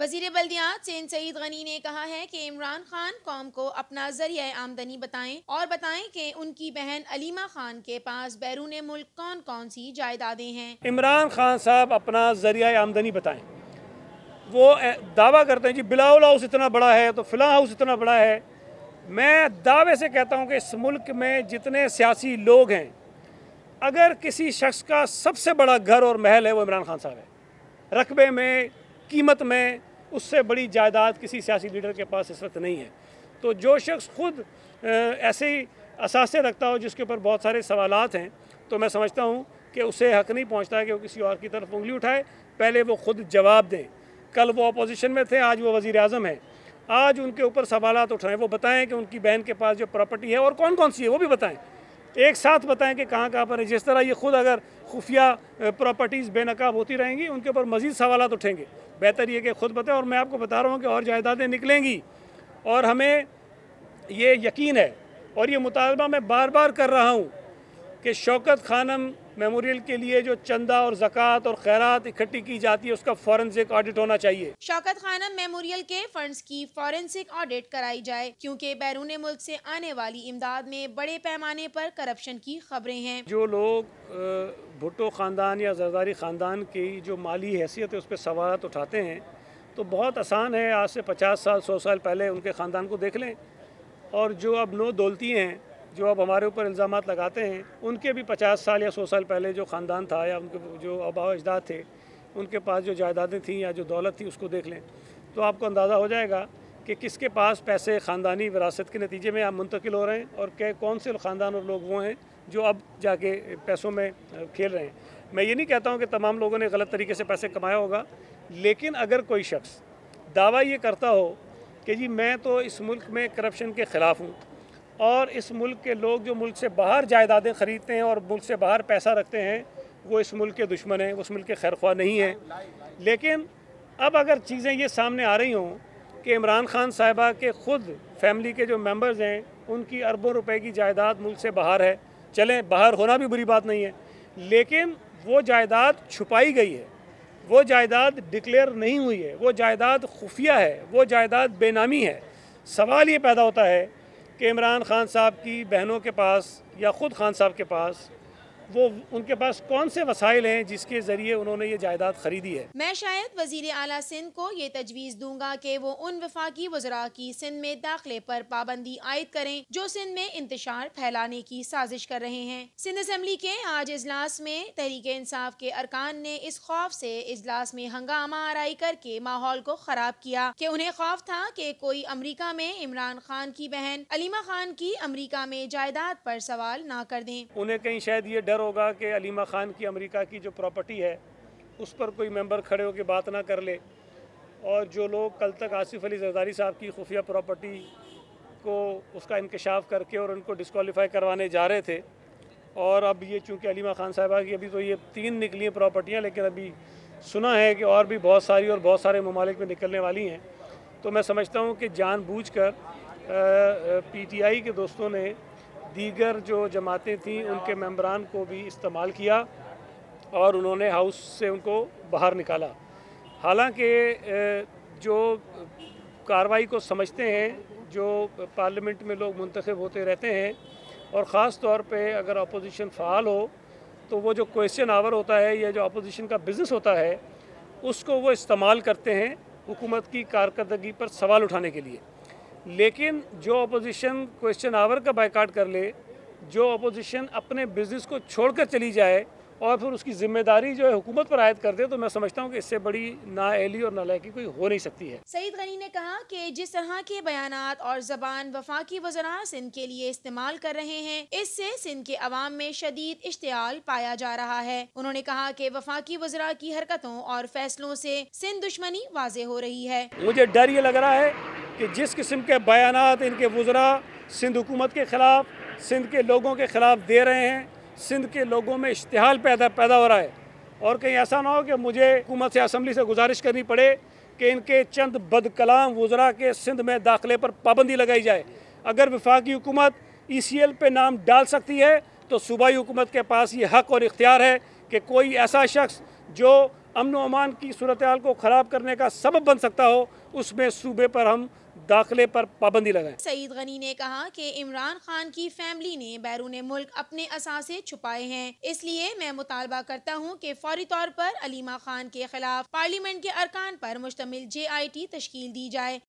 वज़ीर बल्दियात सिंध सईद गनी ने कहा है कि इमरान खान कौम को अपना जरिया आमदनी बताएं और बताएं कि उनकी बहन अलीमा खान के पास बैरून मुल्क कौन कौन सी जायदादें हैं। इमरान खान साहब अपना जरिया आमदनी बताएं। वो दावा करते हैं जी बिलावल हाउस इतना बड़ा है तो फ़िला हाउस इतना बड़ा है। मैं दावे से कहता हूं कि इस मुल्क में जितने सियासी लोग हैं, अगर किसी शख्स का सबसे बड़ा घर और महल है वो इमरान खान साहब है। रकबे में, कीमत में उससे बड़ी जायदाद किसी सियासी लीडर के पास इस वक्त नहीं है। तो जो शख्स खुद ऐसे ही असासे रखता हो जिसके ऊपर बहुत सारे सवालात हैं, तो मैं समझता हूँ कि उसे हक़ नहीं पहुँचता कि वो किसी और की तरफ उंगली उठाए। पहले वो खुद जवाब दें। कल वो अपोजिशन में थे, आज वो वज़ीर आज़म हैं। आज उनके ऊपर सवालात उठाएं, वो बताएं कि उनकी बहन के पास जो प्रॉपर्टी है और कौन कौन सी है वो भी बताएं, एक साथ बताएं कि कहाँ कहाँ पर है। जिस तरह ये खुद अगर खुफिया प्रॉपर्टीज़ बेनकाब होती रहेंगी, उनके ऊपर मज़ीद सवालात उठेंगे। बेहतर ये कि खुद बताएं। और मैं आपको बता रहा हूँ कि और जायदादें निकलेंगी और हमें ये यकीन है और ये मुतालबा मैं बार बार कर रहा हूँ कि शौकत खानम मेमोरियल के लिए जो चंदा और ज़कात और खैरात इकट्ठी की जाती है उसका फॉरेंसिक ऑडिट होना चाहिए। शौकत खानम मेमोरियल के फंड्स की फॉरेंसिक ऑडिट कराई जाए, क्योंकि बैरून मुल्क से आने वाली इमदाद में बड़े पैमाने पर करप्शन की खबरें हैं। जो लोग भुट्टो ख़ानदान या जरदारी ख़ानदान की जो माली हैसियत है उस पर सवालात उठाते हैं, तो बहुत आसान है। आज से 50 साल 100 साल पहले उनके ख़ानदान को देख लें। और जो अब नो दौलती हैं, जो अब हमारे ऊपर इल्ज़ामात लगाते हैं, उनके भी 50 साल या 100 साल पहले जो ख़ानदान था या उनके जो आबा अजदाद थे, उनके पास जो जायदादें थीं या जो दौलत थी उसको देख लें, तो आपको अंदाज़ा हो जाएगा कि किसके पास पैसे ख़ानदानी विरासत के नतीजे में आप मुंतकिल हो रहे हैं और कौन से ख़ानदान और लोग वो हैं जो अब जाके पैसों में खेल रहे हैं। मैं ये नहीं कहता हूँ कि तमाम लोगों ने गलत तरीके से पैसे कमाया होगा, लेकिन अगर कोई शख्स दावा ये करता हो कि जी मैं तो इस मुल्क में करप्शन के ख़िलाफ़ हूँ और इस मुल्क के लोग जो मुल्क से बाहर जायदादें ख़रीदते हैं और मुल्क से बाहर पैसा रखते हैं वो इस मुल्क के दुश्मन हैं, वो इस मुल्क के खैरख्वाह नहीं हैं। लेकिन अब अगर चीज़ें ये सामने आ रही हों कि इमरान खान साहिबा के ख़ुद फैमिली के जो मेंबर्स हैं उनकी अरबों रुपए की जायदाद मुल्क से बाहर है, चलें बाहर होना भी बुरी बात नहीं है, लेकिन वो जायदाद छुपाई गई है, वो जायदाद डिक्लेयर नहीं हुई है, वो जायदाद खुफिया है, वो जायदाद बेनामी है। सवाल ये पैदा होता है कि इमरान खान साहब की बहनों के पास या ख़ुद खान साहब के पास उनके पास कौन से वसाइल हैं जिसके ज़रिए उन्होंने ये जायदाद ख़रीदी है। मैं शायद वज़ीर आला सिंध को ये तजवीज़ दूंगा कि वो उन वफाकी वज़रा की सिंध में दाखिले पर पाबंदी आयद करें जो सिंध में इंतशार फैलाने की साजिश कर रहे हैं। सिंध असम्बली के आज इजलास में तहरीक इंसाफ के अरकान ने इस खौफ से इजलास में हंगामा आराई करके माहौल को ख़राब किया कि उन्हें खौफ था कि कोई अमरीका में इमरान खान की बहन अलीमा खान की अमरीका में जायदाद पर सवाल ना कर दें। उन्हें कहीं शायद ये होगा कि अलीमा खान की अमेरिका की जो प्रॉपर्टी है उस पर कोई मेंबर खड़े होकर बात ना कर ले। और जो लोग कल तक आसिफ अली जरदारी साहब की खुफिया प्रॉपर्टी को उसका इंकशाफ करके और उनको डिस्क्वालीफाई करवाने जा रहे थे, और अब ये चूँकि अलीमा खान साहिबा की अभी तो ये 3 निकली हैं प्रॉपर्टियाँ, लेकिन अभी सुना है कि और भी बहुत सारी और बहुत सारे ममालिक में निकलने वाली हैं। तो मैं समझता हूँ कि जानबूझकर PTI के दोस्तों ने दीगर जो जमातें थीं उनके मेंबरान को भी इस्तेमाल किया और उन्होंने हाउस से उनको बाहर निकाला। हालांकि जो कार्रवाई को समझते हैं, जो पार्लियामेंट में लोग मुंतखब होते रहते हैं और ख़ास तौर पे अगर अपोजिशन फ़ाल हो तो वो जो क्वेश्चन आवर होता है या जो अपोजिशन का बिज़नेस होता है उसको वो इस्तेमाल करते हैं हुकूमत की कारकर्दगी पर सवाल उठाने के लिए। लेकिन जो अपोजिशन क्वेश्चन आवर का बायकाट कर ले, जो अपोजिशन अपने बिजनेस को छोड़कर चली जाए और फिर उसकी जिम्मेदारी जो है हुकूमत पर आयद कर दे, तो मैं समझता हूँ कि इससे बड़ी नाअहली और नालायकी कोई हो नहीं सकती है। सईद गनी ने कहा कि जिस तरह के बयानात और ज़बान वफाकी वज़रा सिंध के लिए इस्तेमाल कर रहे हैं, इससे सिंध के अवाम में शदीद इश्तियाल पाया जा रहा है। उन्होंने कहा कि वफाकी वज़रा की हरकतों और फैसलों से सिंध दुश्मनी वाज़े हो रही है। मुझे डर ये लग रहा है कि जिस किस्म के बयानात इनके वज़रा सिंध हुकूमत के ख़िलाफ़, सिंध के लोगों के ख़िलाफ़ दे रहे हैं, सिंध के लोगों में इश्तिहाल पैदा हो रहा है। और कहीं ऐसा ना हो कि मुझे हुकूमत से असम्बली से गुजारिश करनी पड़े कि इनके चंद बदकलाम वज़रा के सिंध में दाखिले पर पाबंदी लगाई जाए। अगर वफाकी हुकूमत ECL पे नाम डाल सकती है तो सूबाई हुकूमत के पास ये हक़ और इख्तियार है कि कोई ऐसा शख्स जो अमन व अमान की सूरत हाल को ख़राब करने का सबब बन सकता हो, उसमें सूबे पर हम दाखिले पर पाबंदी लगाएं। सईद गनी ने कहा कि इमरान खान की फैमिली ने बैरून मुल्क अपने असासे छुपाए हैं, इसलिए मैं मुतालबा करता हूँ कि फौरी तौर पर अलीमा खान के खिलाफ पार्लियामेंट के अरकान पर मुश्तमिल JIT तश्कील दी जाए।